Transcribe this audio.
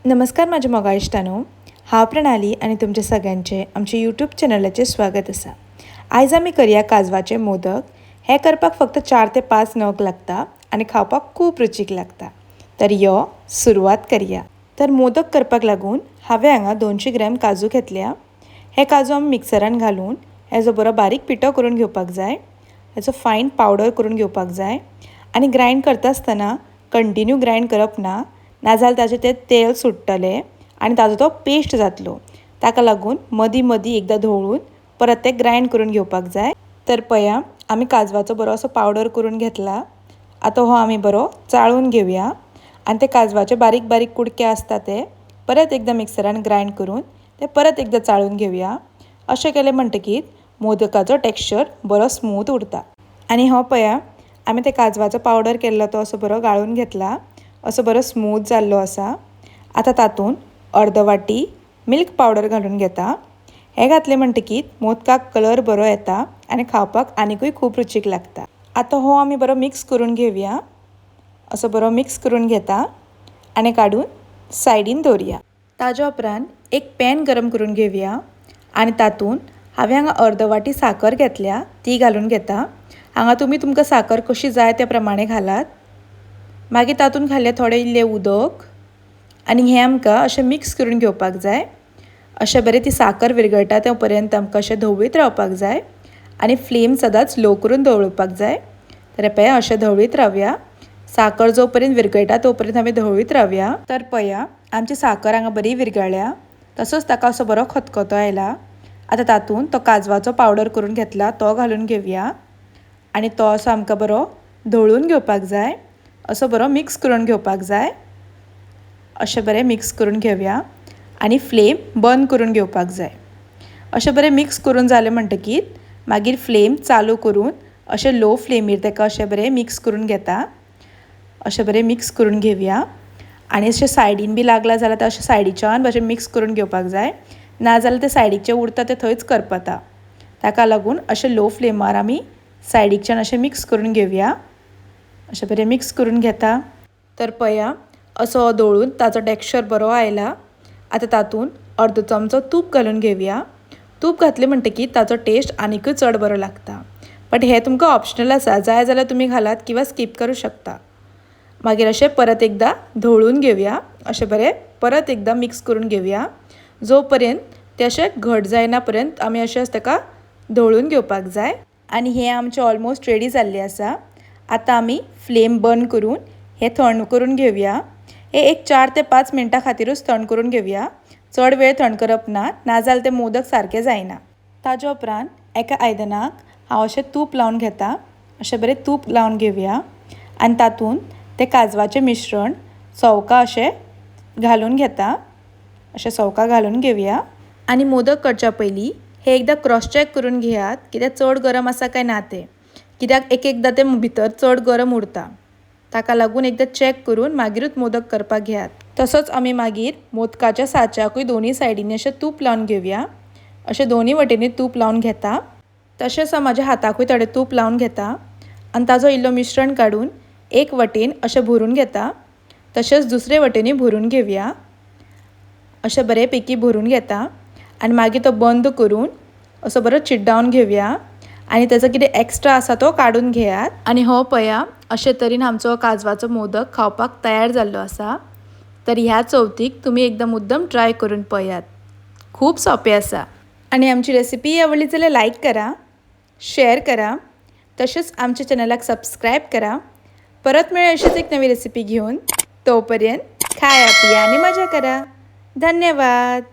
नमस्कार माझ्या मोगा इश्टानो, हांव प्रणाली आनी तुमचे सगळ्यांचे आमचे यूट्यूब चॅनलाचेर स्वागत आसा। आयज आमी करया काजवाचे मोदक। हे करपाक फक्त 4 ते 5 नग लागता आनी खावपाक खूब रुचीक लागता। तर यो सुरवात करया। तर मोदक करपाक लागून हांवें हांगा 200 ग्रॅम काजू घेतल्या। हे काजू आमी मिक्सरान घालून हेजो बरो बारीक पिठो करून घेवपाक जाय। हेजो फायन पावडर करून घेवपाक जाय आनी ग्राइंड करता आसतना कंटिन्यू ग्राइंड करप ना, नाजाल्यार ताजें तें तेल सुट्टलें आनी ताजो तो पेस्ट जातलो। ताका लागून मदीं मदीं एकदां धवळून परत तें ग्राइंड करून घेवपाक जाय। तर पळया, आमी काजवाचो बरो असो पावडर करून घेतला। आतां हो आमी बरो चाळून घेवया आनी ते काजवाचे बारीक बारीक कुडके आसता ते परत एकदां मिक्सरान ग्राइंड करून ते परत एकदां चाळून घेवया। अशें केलें म्हणटकीर मोदकाचो टेक्स्चर बरो स्मूथ उरता। आनी हो पळया, आमी ते काजवाचो पावडर केल्लो तो असो बरो गाळून घेतला, असो बरो स्मूथ जाल्लो आसा। आतां तातूंत अर्द वाटी मिल्क पावडर घालून घेता। हे घातले म्हणटकीर मोदकाक कलर बरो येता आनी खावपाक आनिकूय खूब रुचीक लागता। आतां हो आमी बरो मिक्स करून घेवया। असो बरो मिक्स करून घेता आनी काडून सायडीन दवरया। ताज्या उपरांत एक पॅन गरम करून घेवया आनी तातूंत हांवें हांगा अर्द वाटी साकर घेतल्या, ती घालून घेता। हांगा तुमकां साकर कशी जाय त्या प्रमाणे घालात। मागीर तातूंत घातलें थोडें इल्लें उदक आनी हें आमकां अशें मिक्स करून घेवपाक जाय। अशें बरें ती साकर विरगळटा ते पर्यंत आमकां अशें धवळीत रावपाक जाय आनी फ्लेम सदांच लो करून दवरपाक जाय। तर पळया, अशें धवळीत रावया। साकर जो पर्यंत विरगळटा तो पर्यंत आमी धवळीत रावया। तर पळया, आमची साकर हांगा बरी विरगळ्ळ्या, तसोच ताका असो बरो खतखतो आयला। आतां तातूंत तो काजवाचो पावडर करून घेतला तो घालून घेवया आनी तो असो आमकां बरो धवळून घेवपाक जाय। असो बरो मिक्स करून घेवपाक जाय। अशें बरें मिक्स करून घेवया आनी फ्लेम बंद करून घेवपाक जाय। अशें बरें मिक्स करून जालें म्हणटकीर मागीर फ्लेम चालू करून अशें लो फ्लेमीर ताका अशें बरें मिक्स करून घेता। अशें बरें मिक्स करून घेवया आनी अशें सायडीन बी लागला जाल्यार अशें सायडीच्यान अशें मिक्स करून घेवपाक जाय, नाजाल्यार तें सायडीचें उरता तें थंयच करपता। ताका लागून अशें लो फ्लेमार आमी सायडीच्यान अशें मिक्स करून घेवया। अशें बरें मिक्स करून घेता। तर पळया, असो दवळून ताजो टेक्स्चर बरो आयला। आतां तातूंत अर्दो चमचो तूप घालून घेवया। तूप घातलें म्हणटकीर ताजो टेस्ट आनिकूय चड बरो लागता। बट हें तुमकां ऑप्शनल आसा, जाय जाल्यार तुमी घालात किंवा स्कीप करूं शकता। मागीर अशें परत एकदां धवळून घेवया। अशें बरें परत एकदां मिक्स करून घेवया, जो पर्यंत तें अशें घट जायना पर्यंत आमी अशें ताका धवळून घेवपाक जाय। आनी हें आमचें ऑलमोस्ट रेडी जाल्लें आसा। आतां आमी फ्लेम बंद करून हें थंड करून घेवया। हे एक 4 ते 5 मिनटां खातीरूच थंड करून घेवया। चड वेळ थंड करप ना, नाजाल्यार ते मोदक सारके जायना। ताज्या उपरांत एका आयदनाक हांव अशें तूप लावन घेता। अशें बरें तूप लावन घेवया आनी तातूंत तें काजवाचें मिश्रण सवका अशें घालून घेता। अशें सवका घालून घेवया आनी मोदक करच्या पयलीं हे एकदां क्रॉस चॅक करून घेयात की तें चड गरम आसा काय ना तें, कित्याक एकदां तें भितर चड गरम उरता। ताका लागून एकदां चॅक करून मागीरूच मोदक करपाक घेयात। तसोच आमी मागीर मोदकाच्या साच्याकूय दोनी सायडींनी अशें तूप लावन घेवया। अशें दोनी वटेनी तूप लावन घेता। तशेंच हांव म्हाज्या हाताकूय थोडें तूप लावन घेता आनी ताजो इल्लो मिश्रण काडून एक वटेन अशें भरून घेता। तशेंच दुसरे वटेनी भरून घेवया। अशें बरे पैकी भरून घेता आनी मागीर तो बंद करून असो बरो चिड्डावन घेवया आनी ताजो कितें एक्स्ट्रा आसा तो काडून घेयात। आनी हो पळया, अशे तरेन आमचो काजवाचो मोदक खावपाक तयार जाल्लो आसा। तर ह्या चवथीक तुमी एकदां मुद्दम ट्राय करून पळयात, खूब सोंपें आसा। आनी आमची रेसिपी आवडली जाल्यार लायक करा, शेअर करा, तशेंच आमच्या चॅनलाक सबस्क्रायब करा। परत मेळ्या अशीच एक नवी रेसिपी घेवन। तोपर्यंत खाया पिया आनी मजा करा। धन्यवाद।